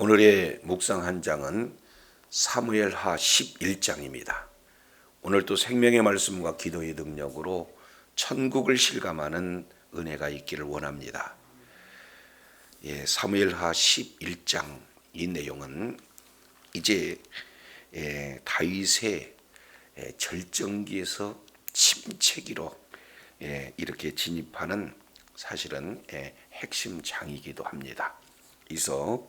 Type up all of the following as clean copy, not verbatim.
오늘의 묵상 한 장은 사무엘하 11장입니다. 오늘 또 생명의 말씀과 기도의 능력으로 천국을 실감하는 은혜가 있기를 원합니다. 사무엘하 11장 이 내용은 이제 다윗의 절정기에서 침체기로 이렇게 진입하는 사실은 핵심 장이기도 합니다. 그래서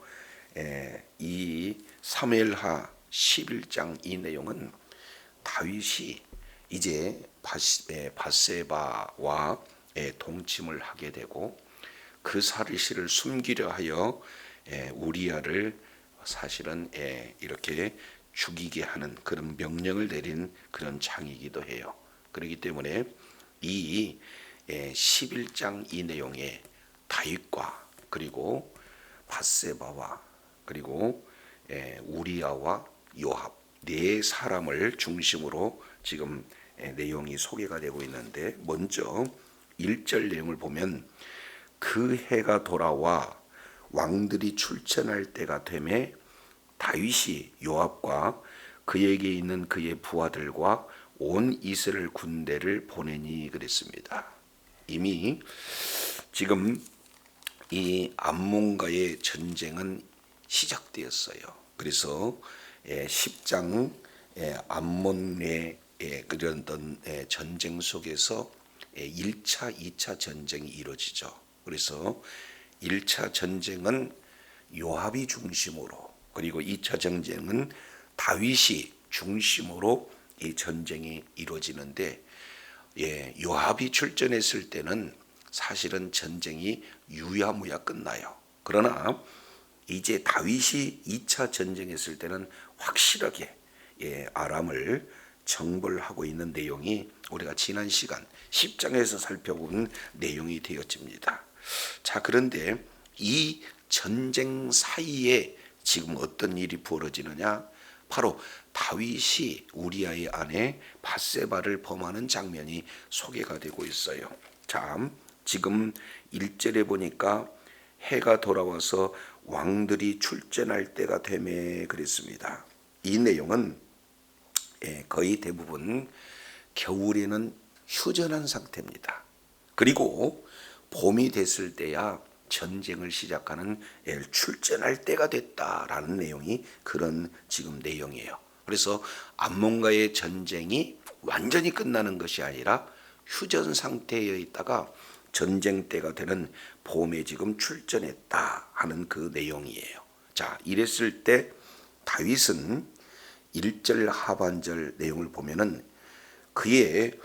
이 사무엘하 11장 이 내용은 다윗이 이제 밧세바와 동침을 하게 되고 그 사실을 숨기려 하여 우리아를 사실은 이렇게 죽이게 하는 그런 명령을 내린 그런 장이기도 해요. 그렇기 때문에 이 11장 이 내용에 다윗과 그리고 밧세바와 그리고 우리아와 요압 네 사람을 중심으로 지금 내용이 소개가 되고 있는데, 먼저 1절 내용을 보면 그 해가 돌아와 왕들이 출전할 때가 되매 다윗이 요압과 그에게 있는 그의 부하들과 온 이스라엘 군대를 보내니 그랬습니다. 이미 지금 이 암몬과의 전쟁은 시작되었어요. 그래서 10장 암몬의 그런 전쟁 속에서 1차, 2차 전쟁이 이루어지죠. 그래서 1차 전쟁은 요압이 중심으로, 그리고 2차 전쟁은 다윗이 중심으로 이 전쟁이 이루어지는데, 요압이 출전했을 때는 사실은 전쟁이 유야무야 끝나요. 그러나 이제 다윗이 2차 전쟁했을 때는 확실하게 아람을 정벌하고 있는 내용이 우리가 지난 시간 10장에서 살펴본 내용이 되어집니다. 자, 그런데 이 전쟁 사이에 지금 어떤 일이 벌어지느냐? 바로 다윗이 우리아의 아내 밧세바를 범하는 장면이 소개가 되고 있어요. 자, 지금 1절에 보니까 해가 돌아와서 왕들이 출전할 때가 되매 그랬습니다. 이 내용은 거의 대부분 겨울에는 휴전한 상태입니다. 그리고 봄이 됐을 때야 전쟁을 시작하는 출전할 때가 됐다라는 내용이 그런 지금 내용이에요. 그래서 암몬과의 전쟁이 완전히 끝나는 것이 아니라 휴전 상태에 있다가 전쟁 때가 되는 봄에 지금 출전했다 하는 그 내용이에요. 자, 이랬을 때 다윗은 1절 하반절 내용을 보면은 그의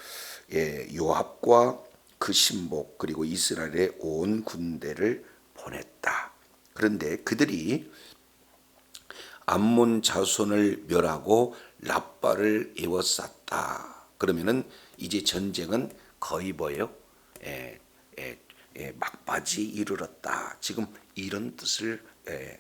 요압과 그 신복 그리고 이스라엘의 온 군대를 보냈다. 그런데 그들이 암몬 자손을 멸하고 랍바를 에워쌌다. 그러면은 이제 전쟁은 거의 뭐예요? 막바지 이르렀다. 지금 이런 뜻을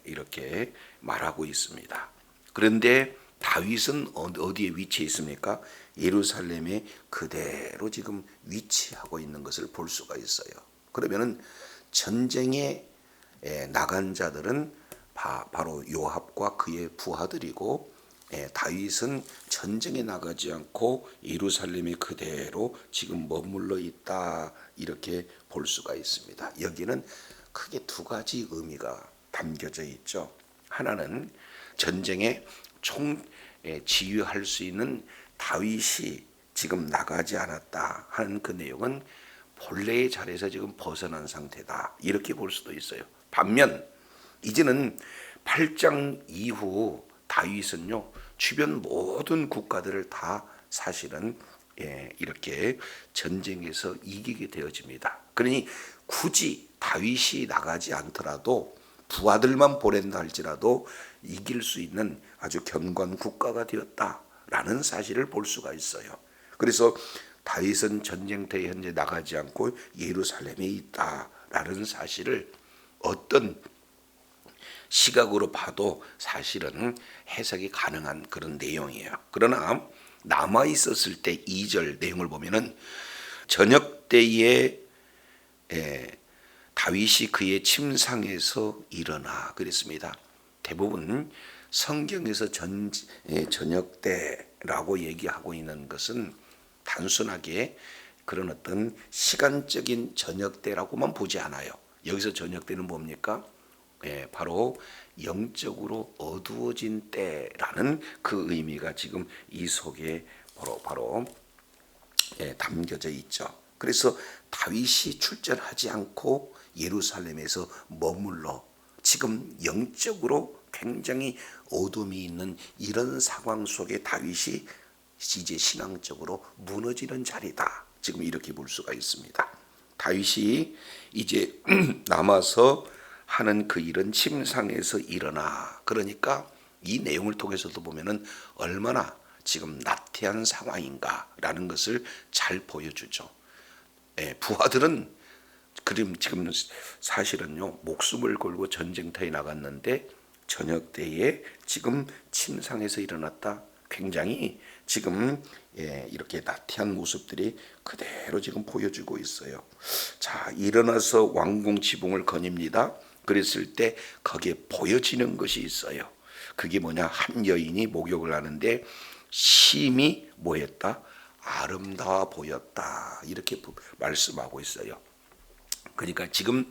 이렇게 말하고 있습니다. 그런데 다윗은 어디에 위치해 있습니까? 예루살렘에 그대로 지금 위치하고 있는 것을 볼 수가 있어요. 그러면은 전쟁에 나간 자들은 바로 요압과 그의 부하들이고, 다윗은 전쟁에 나가지 않고 예루살렘에 그대로 지금 머물러 있다, 이렇게 볼 수가 있습니다. 여기는 크게 두 가지 의미가 담겨져 있죠. 하나는 전쟁에 총 지휘할 수 있는 다윗이 지금 나가지 않았다 하는 그 내용은 본래의 자리에서 지금 벗어난 상태다, 이렇게 볼 수도 있어요. 반면 이제는 8장 이후 다윗은요, 주변 모든 국가들을 다 사실은 이렇게 전쟁에서 이기게 되어집니다. 그러니 굳이 다윗이 나가지 않더라도 부하들만 보낸다 할지라도 이길 수 있는 아주 견고한 국가가 되었다라는 사실을 볼 수가 있어요. 그래서 다윗은 전쟁터에 현재 나가지 않고 예루살렘에 있다라는 사실을 어떤 시각으로 봐도 사실은 해석이 가능한 그런 내용이에요. 그러나 남아 있었을 때 2절 내용을 보면은 저녁 때에 다윗이 그의 침상에서 일어나 그랬습니다. 대부분 성경에서 저녁 때라고 얘기하고 있는 것은 단순하게 그런 어떤 시간적인 저녁 때라고만 보지 않아요. 여기서 저녁 때는 뭡니까? 바로 영적으로 어두워진 때라는 그 의미가 지금 이 속에 바로 담겨져 있죠. 그래서 다윗이 출전하지 않고 예루살렘에서 머물러 지금 영적으로 굉장히 어둠이 있는 이런 상황 속에 다윗이 이제 신앙적으로 무너지는 자리다. 지금 이렇게 볼 수가 있습니다. 다윗이 이제 남아서 하는 그 일은 침상에서 일어나. 그러니까 이 내용을 통해서도 보면은 얼마나 지금 나태한 상황인가라는 것을 잘 보여주죠. 부하들은 지금 사실은요 목숨을 걸고 전쟁터에 나갔는데 저녁 때에 지금 침상에서 일어났다. 굉장히 지금 이렇게 나태한 모습들이 그대로 지금 보여주고 있어요. 자, 일어나서 왕궁 지붕을 거닙니다. 그랬을 때 거기에 보여지는 것이 있어요. 그게 뭐냐? 한 여인이 목욕을 하는데 심히 뭐했다? 아름다워 보였다. 이렇게 말씀하고 있어요. 그러니까 지금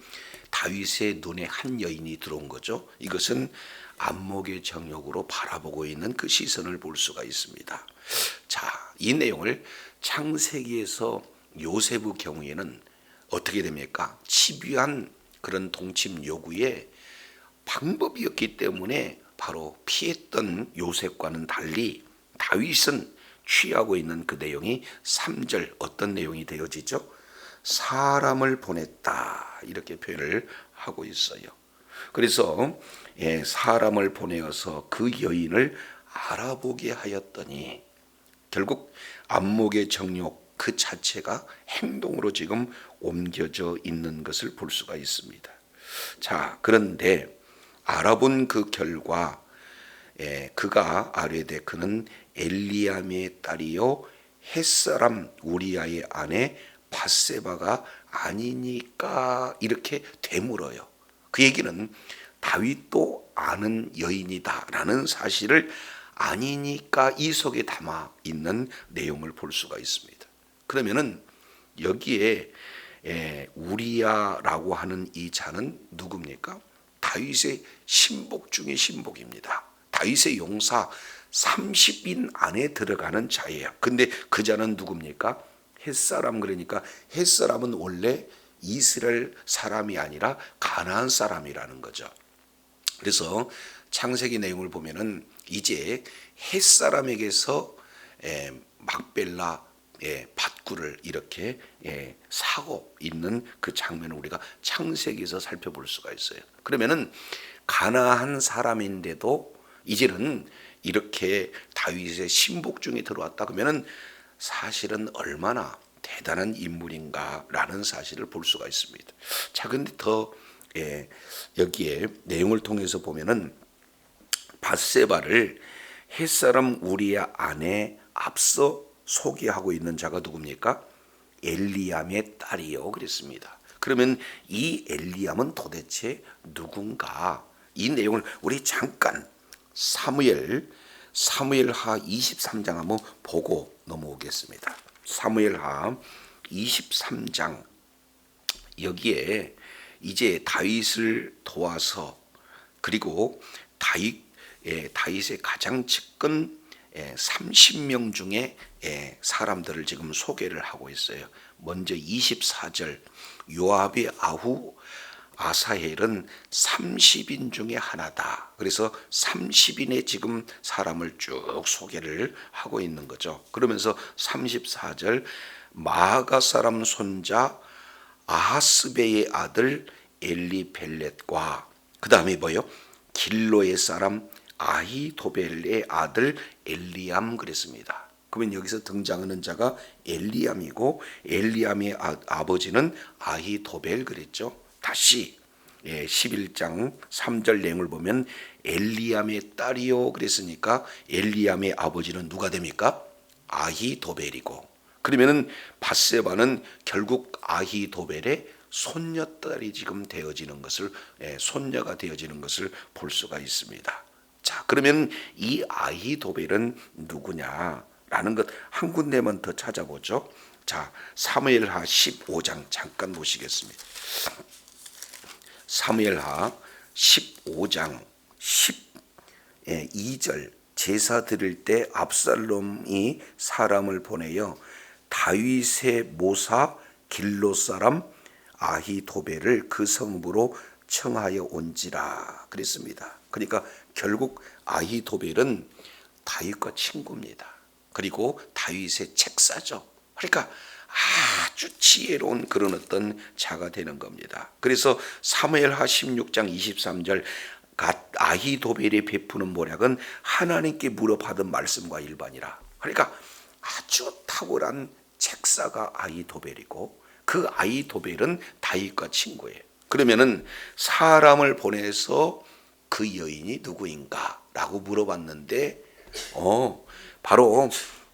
다윗의 눈에 한 여인이 들어온 거죠. 이것은 안목의 정욕으로 바라보고 있는 그 시선을 볼 수가 있습니다. 자, 이 내용을 창세기에서 요셉의 경우에는 어떻게 됩니까? 집요한 그런 동침 요구에 방법이었기 때문에 바로 피했던 요셉과는 달리 다윗은 취하고 있는 그 내용이 3절 어떤 내용이 되어지죠? 사람을 보냈다 이렇게 표현을 하고 있어요. 그래서 사람을 보내어서 그 여인을 알아보게 하였더니 결국 안목의 정욕 그 자체가 행동으로 지금 옮겨져 있는 것을 볼 수가 있습니다. 자, 그런데 알아본 그 결과 그가 아뢰되 그는 엘리암의 딸이요 햇사람 우리아의 아내 밧세바가 아니니까 이렇게 되물어요. 그 얘기는 다윗도 아는 여인이다라는 사실을 아니니까 이 속에 담아 있는 내용을 볼 수가 있습니다. 그러면은 여기에 우리아라고 하는 이 자는 누굽니까? 다윗의 신복 중의 신복입니다. 다윗의 용사 30인 안에 들어가는 자예요. 근데 그 자는 누굽니까? 햇사람. 그러니까 햇사람은 원래 이스라엘 사람이 아니라 가나안 사람이라는 거죠. 그래서 창세기 내용을 보면은 이제 햇사람에게서 막벨라 밧구를 이렇게 사고 있는 그 장면을 우리가 창세기에서 살펴볼 수가 있어요. 그러면은 가나안 사람인데도 이제는 이렇게 다윗의 신복 중에 들어왔다 그러면은 사실은 얼마나 대단한 인물인가라는 사실을 볼 수가 있습니다. 자, 근데 더 여기에 내용을 통해서 보면은 밧세바를 햇사람 우리아 아내 앞서 소개하고 있는 자가 누굽니까? 엘리암의 딸이요 그랬습니다. 그러면 이 엘리암은 도대체 누군가? 이 내용을 우리 잠깐 사무엘하 23장 한번 보고 넘어오겠습니다. 사무엘하 23장 여기에 이제 다윗을 도와서 그리고 다윗의 가장 측근 30명 중에 사람들을 지금 소개를 하고 있어요. 먼저 24절 요압의 아후 아사헬은 30인 중에 하나다. 그래서 30인의 지금 사람을 쭉 소개를 하고 있는 거죠. 그러면서 34절 마아가 사람 손자 아하스베의 아들 엘리벨렛과 그 다음에 뭐요? 길로의 사람 아히도벨의 아들 엘리암 그랬습니다. 그러면 여기서 등장하는 자가 엘리암이고 엘리암의 아버지는 아히도벨 그랬죠. 다시 11장 3절 내용을 보면 엘리암의 딸이요 그랬으니까 엘리암의 아버지는 누가 됩니까? 아히도벨이고 그러면은 밧세바는 결국 아히도벨의 손녀딸이 지금 되어지는 것을, 손녀가 되어지는 것을 볼 수가 있습니다. 자, 그러면 이 아히도벨은 누구냐라는 것 한 군데만 더 찾아보죠. 자, 사무엘하 15장 잠깐 보시겠습니다. 사무엘하 15장 12절 제사 드릴 때 압살롬이 사람을 보내어 다윗의 모사 길로 사람 아히도벨을 그 성부로 청하여 온지라 그랬습니다. 그러니까 결국 아히도벨은 다윗과 친구입니다. 그리고 다윗의 책사죠. 그러니까 아주 지혜로운 그런 어떤 자가 되는 겁니다. 그래서 사무엘하 16장 23절 아히도벨이 베푸는 모략은 하나님께 물어받은 말씀과 일반이라. 그러니까 아주 탁월한 책사가 아히도벨이고 그 아히도벨은 다윗과 친구예요. 그러면은 사람을 보내서 그 여인이 누구인가 라고 물어봤는데 바로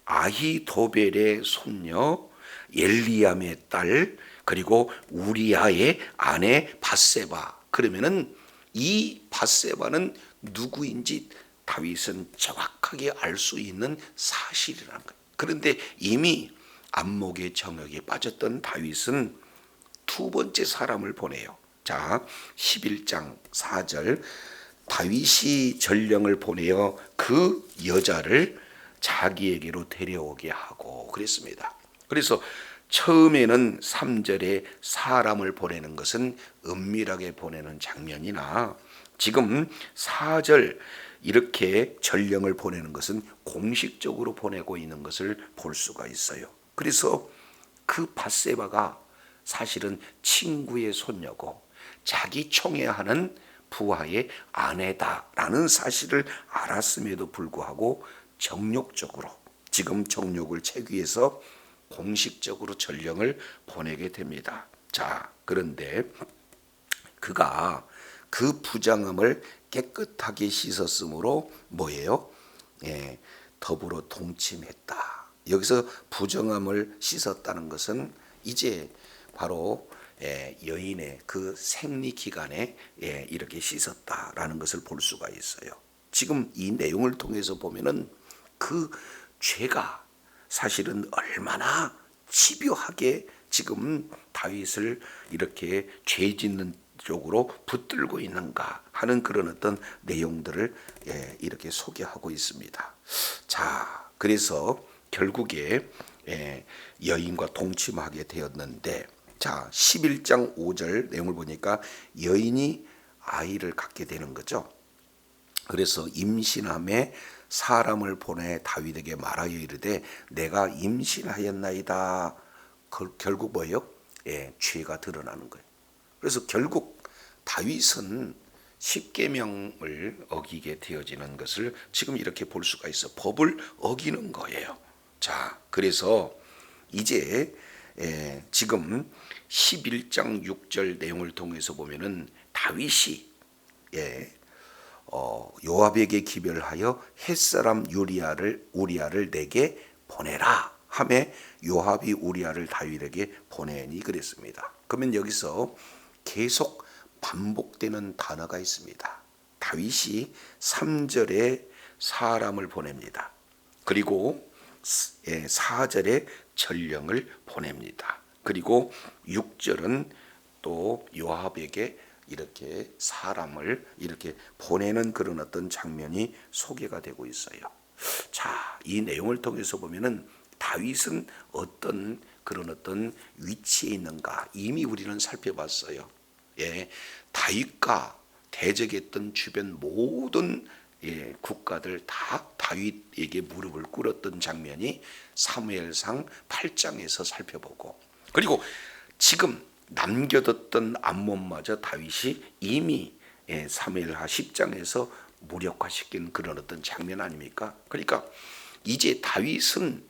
아히도벨의 손녀 엘리암의 딸 그리고 우리아의 아내 밧세바. 그러면은 이 밧세바는 누구인지 다윗은 정확하게 알 수 있는 사실이라는 거예요. 그런데 이미 안목의 정역에 빠졌던 다윗은 두 번째 사람을 보내요. 자, 11장 4절 다윗이 전령을 보내어 그 여자를 자기에게로 데려오게 하고 그랬습니다. 그래서 처음에는 3절에 사람을 보내는 것은 은밀하게 보내는 장면이나 지금 4절 이렇게 전령을 보내는 것은 공식적으로 보내고 있는 것을 볼 수가 있어요. 그래서 그 밧세바가 사실은 친구의 손녀고 자기 총애하는 부하의 아내다라는 사실을 알았음에도 불구하고 정욕적으로 지금 정욕을 채기 위해서 공식적으로 전령을 보내게 됩니다. 자, 그런데 그가 그 부장함을 깨끗하게 씻었으므로 뭐예요? 더불어 동침했다. 여기서 부정함을 씻었다는 것은 이제 바로 여인의 그 생리 기간에 이렇게 씻었다라는 것을 볼 수가 있어요. 지금 이 내용을 통해서 보면은 그 죄가 사실은 얼마나 집요하게 지금 다윗을 이렇게 죄 짓는 쪽으로 붙들고 있는가 하는 그런 어떤 내용들을 이렇게 소개하고 있습니다. 자, 그래서 결국에 여인과 동침하게 되었는데 자, 11장 5절 내용을 보니까 여인이 아이를 갖게 되는 거죠. 그래서 임신함에 사람을 보내 다윗에게 말하여 이르되 내가 임신하였나이다. 결국 뭐예요? 죄가 드러나는 거예요. 그래서 결국 다윗은 십계명을 어기게 되어지는 것을 지금 이렇게 볼 수가 있어. 법을 어기는 거예요. 자, 그래서 이제 지금 11장 6절 내용을 통해서 보면은 다윗이 요압에게 기별하여 햇사람 우리아를 내게 보내라 하매 요압이 우리아를 다윗에게 보내니 그랬습니다. 그러면 여기서 계속 반복되는 단어가 있습니다. 다윗이 3절에 사람을 보냅니다. 그리고 4절에 전령을 보냅니다. 그리고 6절은 또 요압에게 이렇게 사람을 이렇게 보내는 그런 어떤 장면이 소개가 되고 있어요. 자, 이 내용을 통해서 보면은 다윗은 어떤 그런 어떤 위치에 있는가 이미 우리는 살펴봤어요. 다윗과 대적했던 주변 모든 국가들 다 다윗에게 무릎을 꿇었던 장면이 사무엘상 8장에서 살펴보고 그리고 지금 남겨뒀던 암몬마저 다윗이 이미 사무엘하 10장에서 무력화시킨 그런 어떤 장면 아닙니까? 그러니까 이제 다윗은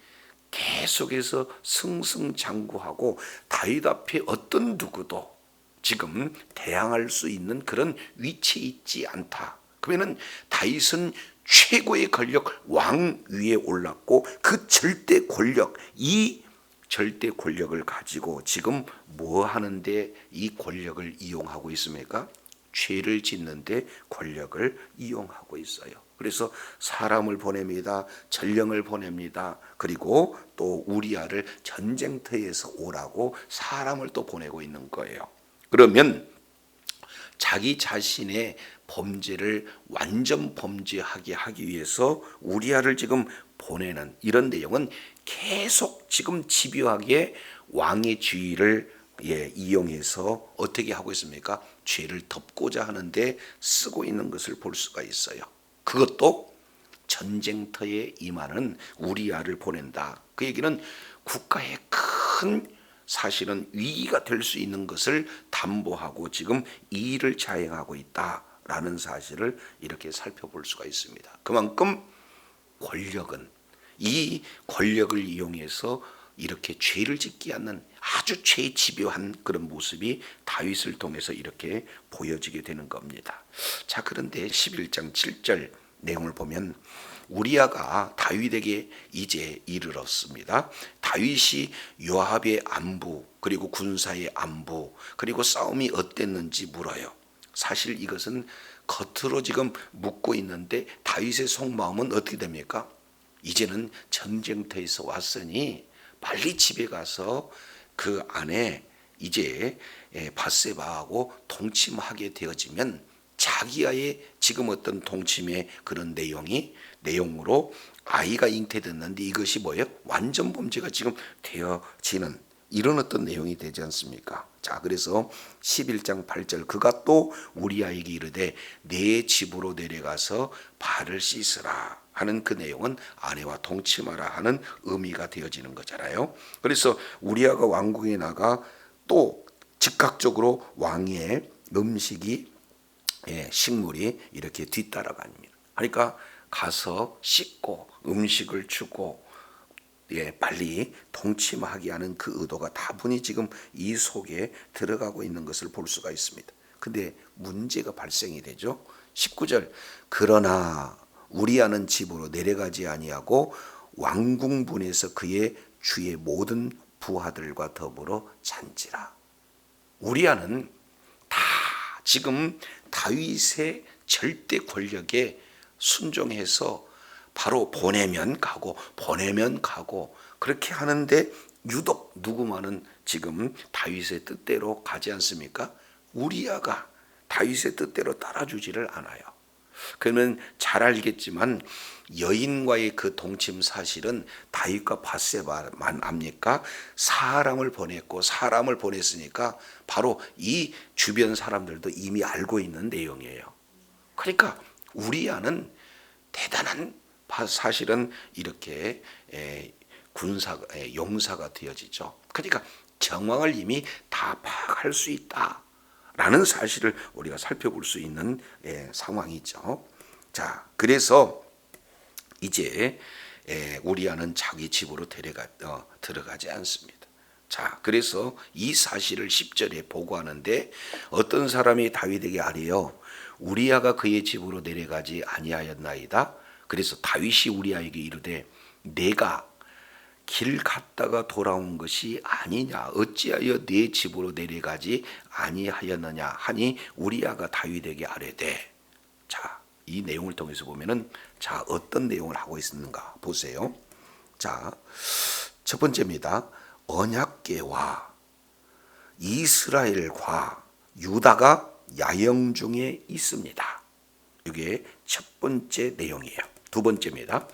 계속해서 승승장구하고 다윗 앞에 어떤 누구도 지금 대항할 수 있는 그런 위치에 있지 않다. 그러면은 다윗은 최고의 권력 왕 위에 올랐고 그 절대 권력 이 절대 권력을 가지고 지금 뭐 하는데 이 권력을 이용하고 있습니까? 죄를 짓는데 권력을 이용하고 있어요. 그래서 사람을 보냅니다. 전령을 보냅니다. 그리고 또 우리아를 전쟁터에서 오라고 사람을 또 보내고 있는 거예요. 그러면 자기 자신의 범죄를 완전 범죄하게 하기 위해서 우리아를 지금 보내는 이런 내용은 계속 지금 집요하게 왕의 지위를 이용해서 어떻게 하고 있습니까? 죄를 덮고자 하는데 쓰고 있는 것을 볼 수가 있어요. 그것도 전쟁터에 임하는 우리아를 보낸다. 그 얘기는 국가의 큰 사실은 위기가 될 수 있는 것을 담보하고 지금 이 일을 자행하고 있다라는 사실을 이렇게 살펴볼 수가 있습니다. 그만큼 권력은 이 권력을 이용해서 이렇게 죄를 짓지 않는 아주 죄집요한 그런 모습이 다윗을 통해서 이렇게 보여지게 되는 겁니다. 자, 그런데 11장 7절 내용을 보면 우리아가 다윗에게 이제 이르렀습니다. 다윗이 요압의 안부 그리고 군사의 안부 그리고 싸움이 어땠는지 물어요. 사실 이것은 겉으로 지금 묻고 있는데 다윗의 속마음은 어떻게 됩니까? 이제는 전쟁터에서 왔으니 빨리 집에 가서 그 안에 이제 밧세바하고 동침하게 되어지면 자기와의 지금 어떤 동침의 그런 내용으로 아이가 잉태됐는데 이것이 뭐예요? 완전 범죄가 지금 되어지는 이런 어떤 내용이 되지 않습니까? 자, 그래서 11장 8절 그가 또 우리아에게 이르되 내 집으로 내려가서 발을 씻으라 하는 그 내용은 아내와 동침하라 하는 의미가 되어지는 거잖아요. 그래서 우리아가 왕궁에 나가 또 즉각적으로 왕의 음식이 식물이 이렇게 뒤따라갑니다. 그러니까 가서 씻고 음식을 주고 빨리 동침하게 하는 그 의도가 다분히 지금 이 속에 들어가고 있는 것을 볼 수가 있습니다. 근데 문제가 발생이 되죠. 19절 그러나 우리아는 집으로 내려가지 아니하고 왕궁문에서 그의 주의 모든 부하들과 더불어 잔지라. 우리아는 다 지금 다윗의 절대 권력에 순종해서 바로 보내면 가고 그렇게 하는데 유독 누구만은 지금 다윗의 뜻대로 가지 않습니까? 우리아가 다윗의 뜻대로 따라주지를 않아요. 그러면 잘 알겠지만 여인과의 그 동침 사실은 다윗과 밧세바만 압니까? 사람을 보냈으니까 바로 이 주변 사람들도 이미 알고 있는 내용이에요. 그러니까 우리아는 대단한 사실은 이렇게 용사가 되어지죠. 그러니까 정황을 이미 다 파악할 수 있다라는 사실을 우리가 살펴볼 수 있는 상황이죠. 자, 그래서 이제 우리아는 자기 집으로 들어가지 않습니다. 자, 그래서 이 사실을 10절에 보고하는데 어떤 사람이 다윗에게 아뢰어 우리아가 그의 집으로 내려가지 아니하였나이다. 그래서 다윗이 우리아에게 이르되 내가 길 갔다가 돌아온 것이 아니냐 어찌하여 네 집으로 내려가지 아니하였느냐 하니 우리아가 다윗에게 아뢰되. 자, 이 내용을 통해서 보면은 자 어떤 내용을 하고 있는가 보세요. 자, 첫 번째입니다. 언약궤와 이스라엘과 유다가 야영 중에 있습니다. 이게 첫 번째 내용이에요. 두 번째입니다.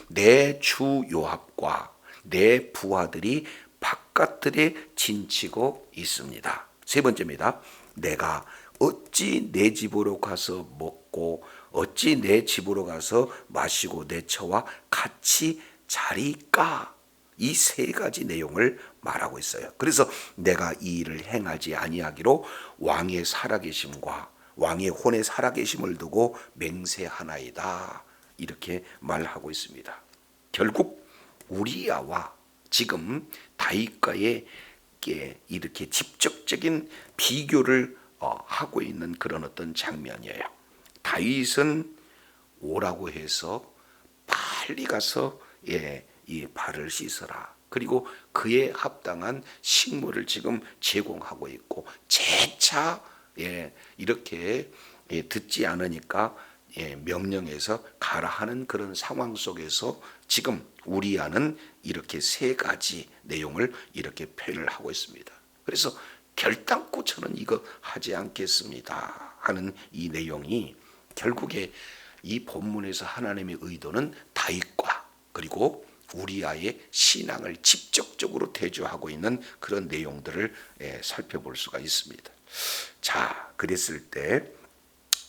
내 주 요압과 내 부하들이 바깥들에 진치고 있습니다. 세 번째입니다. 내가 어찌 내 집으로 가서 먹고 어찌 내 집으로 가서 마시고 내 처와 같이 자리까? 이 세 가지 내용을 말하고 있어요. 그래서 내가 이 일을 행하지 아니하기로 왕의 살아계심과 왕의 혼의 살아계심을 두고 맹세하나이다. 이렇게 말하고 있습니다. 결국 우리아와 지금 다윗과의 이렇게 직접적인 비교를 하고 있는 그런 어떤 장면이에요. 다윗은 오라고 해서 빨리 가서 이 발을 씻어라. 그리고 그에 합당한 식물을 지금 제공하고 있고 재차 이렇게 듣지 않으니까 명령해서 가라 하는 그런 상황 속에서 지금 우리아는 이렇게 세 가지 내용을 이렇게 표현을 하고 있습니다. 그래서 결단코 저는 이거 하지 않겠습니다 하는 이 내용이 결국에 이 본문에서 하나님의 의도는 다윗과 그리고 우리아의 신앙을 직접적으로 대조하고 있는 그런 내용들을 살펴볼 수가 있습니다. 자, 그랬을 때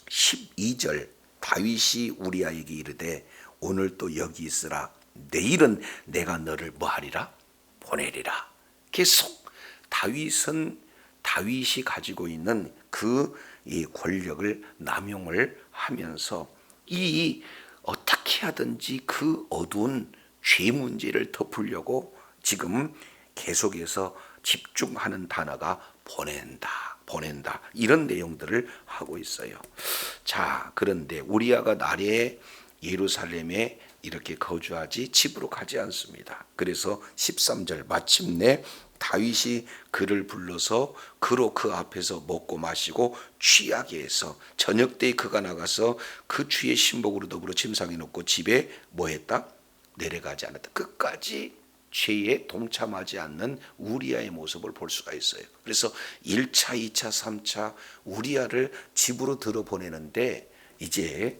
12절 다윗이 우리아에게 이르되 오늘 또 여기 있으라 내일은 내가 너를 뭐하리라 보내리라. 계속 다윗이 가지고 있는 이 권력을 남용을 하면서 이 어떻게 하든지 그 어두운 죄 문제를 덮으려고 지금 계속해서 집중하는 단어가 보낸다 이런 내용들을 하고 있어요. 자, 그런데 우리아가 날에 예루살렘에 이렇게 거주하지 집으로 가지 않습니다. 그래서 13절 마침내 다윗이 그를 불러서 그로 그 앞에서 먹고 마시고 취하게 해서 저녁 때에 그가 나가서 그 주의 신복으로 더불어 침상에 놓고 집에 뭐 했다? 내려가지 않았다. 끝까지 죄에 동참하지 않는 우리아의 모습을 볼 수가 있어요. 그래서 1차, 2차, 3차 우리아를 집으로 들어보내는데 이제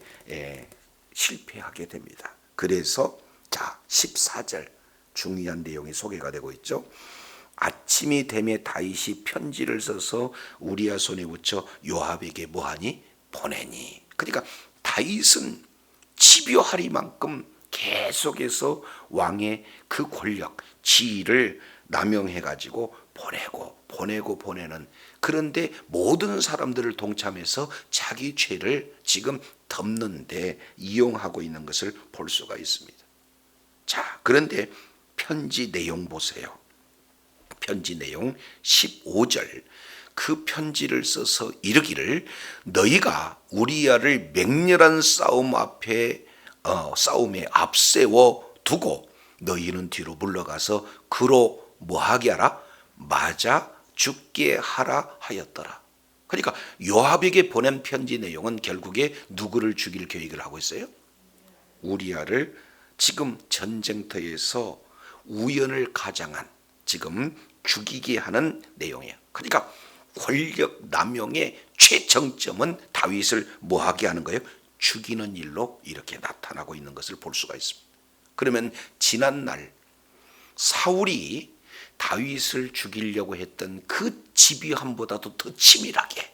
실패하게 됩니다. 그래서 자 14절 중요한 내용이 소개가 되고 있죠. 아침이 되매 다윗이 편지를 써서 우리아 손에 붙여 요압에게 뭐하니? 보내니. 그러니까 다윗은 집요하리만큼 계속해서 왕의 그 권력, 지위를 남용해가지고 보내는 그런데 모든 사람들을 동참해서 자기 죄를 지금 덮는데 이용하고 있는 것을 볼 수가 있습니다. 자, 그런데 편지 내용 보세요. 편지 내용 15절 그 편지를 써서 이르기를 너희가 우리아를 맹렬한 싸움에 앞세워 두고 너희는 뒤로 물러가서 그로 뭐하게 하라? 맞아 죽게 하라 하였더라. 그러니까 요압에게 보낸 편지 내용은 결국에 누구를 죽일 계획을 하고 있어요? 우리아를 지금 전쟁터에서 우연을 가장한 지금 죽이게 하는 내용이에요. 그러니까 권력 남용의 최정점은 다윗을 뭐하게 하는 거예요? 죽이는 일로 이렇게 나타나고 있는 것을 볼 수가 있습니다. 그러면 지난날 사울이 다윗을 죽이려고 했던 그 집요함보다도 더 치밀하게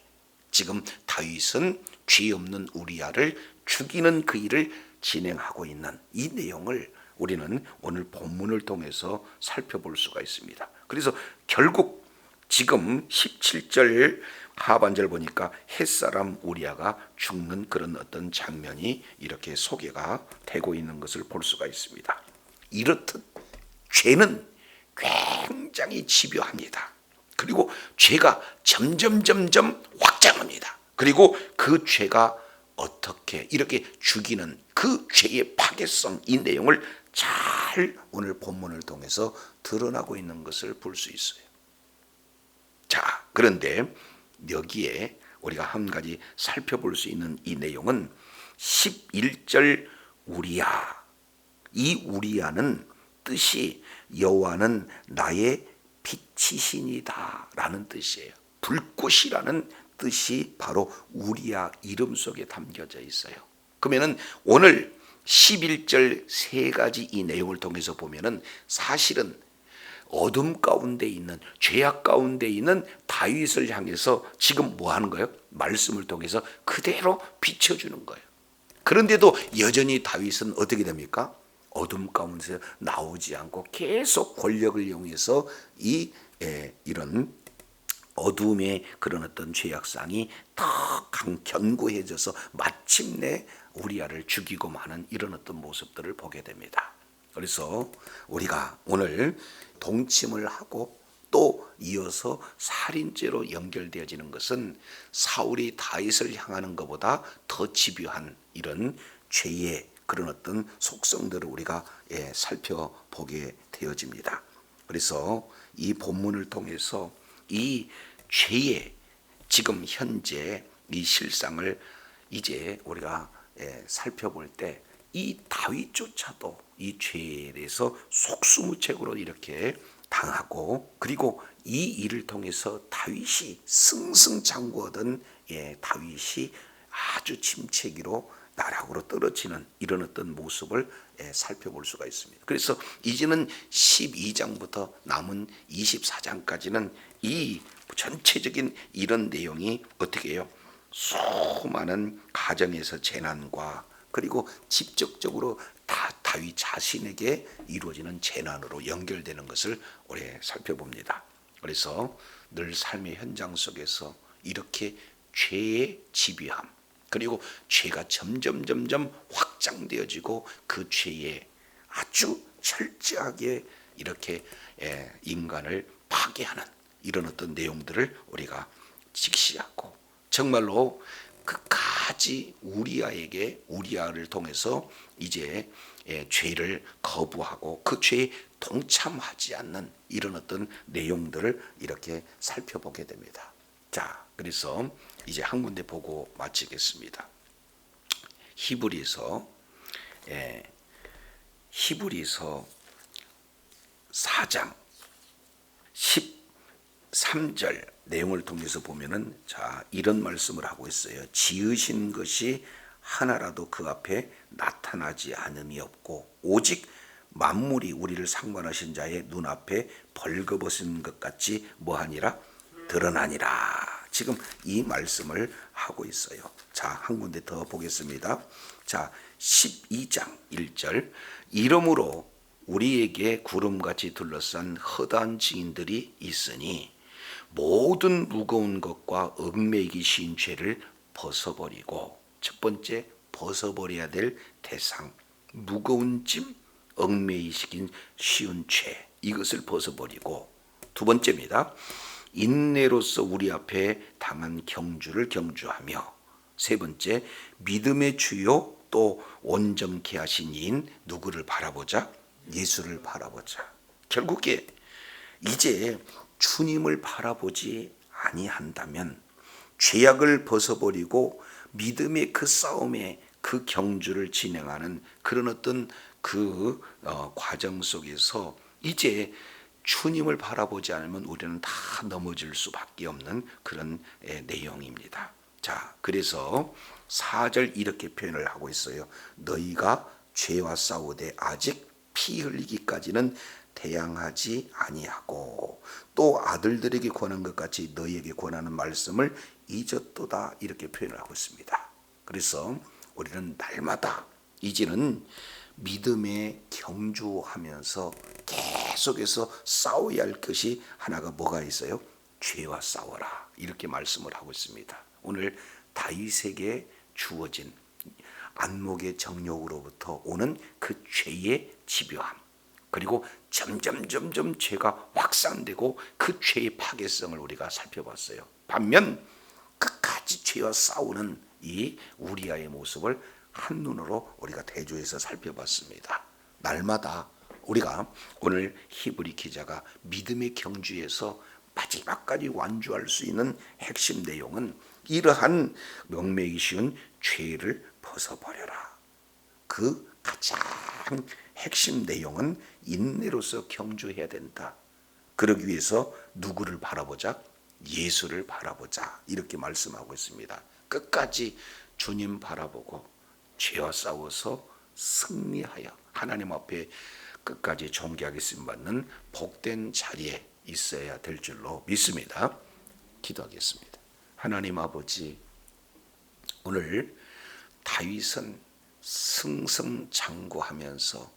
지금 다윗은 죄 없는 우리아를 죽이는 그 일을 진행하고 있는 이 내용을 우리는 오늘 본문을 통해서 살펴볼 수가 있습니다. 그래서 결국 지금 17절 하반절 보니까 햇사람 우리아가 죽는 그런 어떤 장면이 이렇게 소개가 되고 있는 것을 볼 수가 있습니다. 이렇듯 죄는 굉장히 집요합니다. 그리고 죄가 점점 확장합니다. 그리고 그 죄가 어떻게 이렇게 죽이는 그 죄의 파괴성 이 내용을 잘 오늘 본문을 통해서 드러나고 있는 것을 볼 수 있어요. 자, 그런데 여기에 우리가 한 가지 살펴볼 수 있는 이 내용은 11절 우리아. 이 우리아는 뜻이 여호와는 나의 빛이시니다 라는 뜻이에요. 불꽃이라는 뜻이 바로 우리아 이름 속에 담겨져 있어요. 그러면은 오늘 11절 세 가지 이 내용을 통해서 보면은 사실은 어둠 가운데 있는 죄악 가운데 있는 다윗을 향해서 지금 뭐 하는 거예요? 말씀을 통해서 그대로 비춰주는 거예요. 그런데도 여전히 다윗은 어떻게 됩니까? 어둠 가운데서 나오지 않고 계속 권력을 이용해서 이런 어둠의 그런 어떤 죄악상이 더 견고해져서 마침내 우리아를 죽이고 마는 이런 어떤 모습들을 보게 됩니다. 그래서 우리가 오늘 동침을 하고 또 이어서 살인죄로 연결되어지는 것은 사울이 다윗을 향하는 것보다 더 집요한 이런 죄의 그런 어떤 속성들을 우리가 살펴보게 되어집니다. 그래서 이 본문을 통해서 이 죄의 지금 현재 이 실상을 이제 우리가 살펴볼 때 이 다윗조차도 이 죄에 대해서 속수무책으로 이렇게 당하고, 그리고 이 일을 통해서 다윗이 승승장구하던 다윗이 아주 침체기로 나락으로 떨어지는 이런 어떤 모습을 살펴볼 수가 있습니다. 그래서 이제는 12장부터 남은 24장까지는 이 전체적인 이런 내용이 어떻게 해요? 수많은 가정에서 재난과 그리고 직접적으로 다윗 자신에게 이루어지는 재난으로 연결되는 것을 우리 살펴봅니다. 그래서 늘 삶의 현장 속에서 이렇게 죄의 집요함, 그리고 죄가 점점 확장되어지고 그 죄에 아주 철저하게 이렇게 인간을 파괴하는 이런 어떤 내용들을 우리가 직시하고, 정말로 끝까지 우리아를 통해서 이제 죄를 거부하고 그 죄에 동참하지 않는 이런 어떤 내용들을 이렇게 살펴보게 됩니다. 자, 그래서 이제 한 군데 보고 마치겠습니다. 히브리서 4장 13절 내용을 통해서 보면은 자, 이런 말씀을 하고 있어요. 지으신 것이 하나라도 그 앞에 나타나지 않음이 없고 오직 만물이 우리를 상관하신 자의 눈앞에 벌거벗은 것 같이 뭐하니라? 드러나니라. 지금 이 말씀을 하고 있어요. 자, 한 군데 더 보겠습니다. 자, 12장 1절 이러므로 우리에게 구름같이 둘러싼 허다한 증인들이 있으니 모든 무거운 것과 얽매이기 쉬운 죄를 벗어버리고, 첫 번째 벗어버려야 될 대상, 무거운 짐, 얽매이시긴 쉬운 죄, 이것을 벗어버리고, 두 번째입니다. 인내로서 우리 앞에 당한 경주를 경주하며, 세 번째 믿음의 주요 또 온전케 하신 이인 누구를 바라보자? 예수를 바라보자. 결국에 이제 주님을 바라보지 아니한다면 죄악을 벗어버리고 믿음의 그 싸움에 그 경주를 진행하는 그런 어떤 그 과정 속에서 이제 주님을 바라보지 않으면 우리는 다 넘어질 수밖에 없는 그런 내용입니다. 자, 그래서 4절 이렇게 표현을 하고 있어요. 너희가 죄와 싸우되 아직 피 흘리기까지는 대항하지 아니하고 또 아들들에게 권한 것 같이 너희에게 권하는 말씀을 잊었도다, 이렇게 표현을 하고 있습니다. 그래서 우리는 날마다 이제는 믿음에 경주하면서 계속해서 싸워야 할 것이 하나가 뭐가 있어요? 죄와 싸워라, 이렇게 말씀을 하고 있습니다. 오늘 다윗에게 주어진 안목의 정욕으로부터 오는 그 죄의 집요함, 그리고 점점 죄가 확산되고 그 죄의 파괴성을 우리가 살펴봤어요. 반면 끝까지 죄와 싸우는 이 우리아의 모습을 한눈으로 우리가 대조해서 살펴봤습니다. 날마다 우리가 오늘 히브리 기자가 믿음의 경주에서 마지막까지 완주할 수 있는 핵심 내용은 이러한 얽매이기 쉬운 죄를 벗어버려라. 그 가장 핵심 내용은 인내로서 경주해야 된다. 그러기 위해서 누구를 바라보자? 예수를 바라보자, 이렇게 말씀하고 있습니다. 끝까지 주님 바라보고 죄와 싸워서 승리하여 하나님 앞에 끝까지 존귀하게 쓰임받는 복된 자리에 있어야 될 줄로 믿습니다. 기도하겠습니다. 하나님 아버지, 오늘 다윗은 승승장구하면서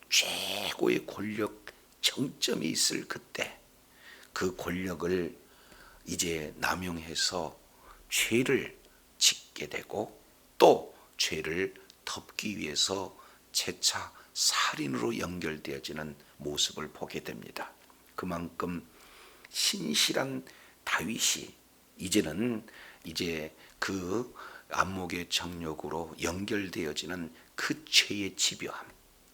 최고의 권력 정점이 있을 그때 그 권력을 이제 남용해서 죄를 짓게 되고 또 죄를 덮기 위해서 재차 살인으로 연결되어지는 모습을 보게 됩니다. 그만큼 신실한 다윗이 이제는 그 안목의 정욕으로 연결되어지는 그 죄의 집요함,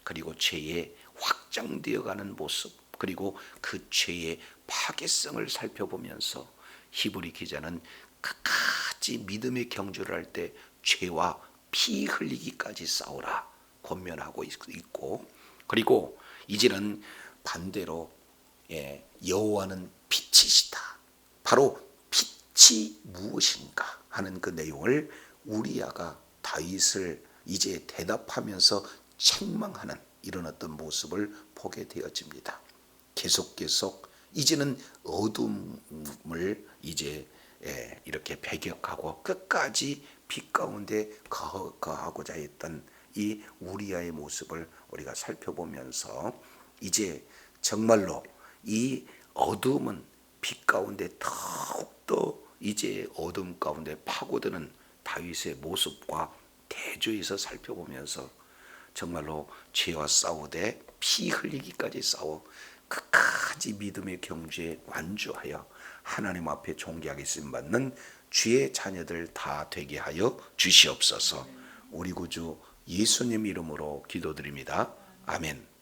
그리고 죄의 확장되어가는 모습, 그리고 그 죄의 파괴성을 살펴보면서 히브리 기자는 끝까지 믿음의 경주를 할 때 죄와 피 흘리기까지 싸우라 권면하고 있고, 그리고 이제는 반대로 여호와는 빛이시다. 바로 빛이 무엇인가 하는 그 내용을 우리아가 다윗을 이제 대답하면서 책망하는 이런 어떤 모습을 보게 되어집니다. 계속 이제는 어둠을 이제 이렇게 배격하고 끝까지 빛 가운데 거하고자 했던 이 우리아의 모습을 우리가 살펴보면서 이제 정말로 이 어둠은 빛 가운데 더욱더 이제 어둠 가운데 파고드는 다윗의 모습과 대조해서 살펴보면서 정말로 죄와 싸우되 피 흘리기까지 싸워 끝까지 믿음의 경주에 완주하여 하나님 앞에 존귀하게 쓰임받는 주의 자녀들 다 되게 하여 주시옵소서. 우리 구주 예수님 이름으로 기도드립니다. 아멘.